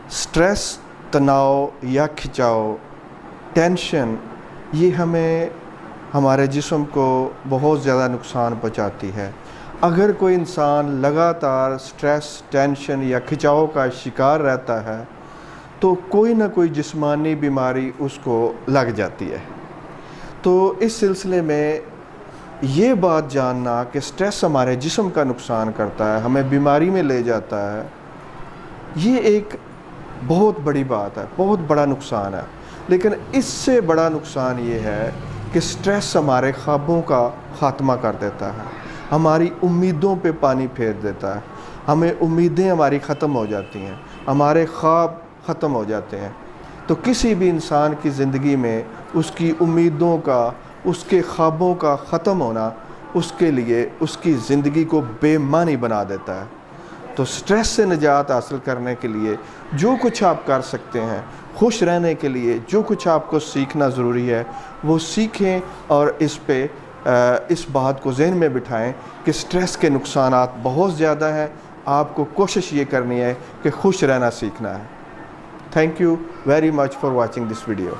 Stress, तनाव या खिंचाव, टेंशन, ये हमें हमारे जिस्म को बहुत ज़्यादा नुकसान पहुंचाती है। अगर कोई इंसान लगातार स्ट्रेस, टेंशन या खिंचाव का शिकार रहता है तो कोई ना कोई जिस्मानी बीमारी उसको लग जाती है। तो इस सिलसिले में ये बात जानना कि स्ट्रेस हमारे जिस्म का नुकसान करता है, हमें बीमारी में ले जाता है, ये एक बहुत बड़ी बात है, बहुत बड़ा नुकसान है। लेकिन इससे बड़ा नुकसान ये है कि स्ट्रेस हमारे ख्वाबों का ख़ात्मा कर देता है, हमारी उम्मीदों पे पानी फेर देता है, हमें उम्मीदें हमारी ख़त्म हो जाती हैं, हमारे ख्वाब ख़त्म हो जाते हैं। तो किसी भी इंसान की ज़िंदगी में उसकी उम्मीदों का, उसके ख्वाबों का ख़त्म होना उसके लिए उसकी ज़िंदगी को बेमानी बना देता है। तो स्ट्रेस से निजात हासिल करने के लिए जो कुछ आप कर सकते हैं, खुश रहने के लिए जो कुछ आपको सीखना ज़रूरी है वो सीखें और इस बात को ज़हन में बिठाएं कि स्ट्रेस के नुकसानात बहुत ज़्यादा हैं। आपको कोशिश ये करनी है कि खुश रहना सीखना है। Thank you very much for watching this video.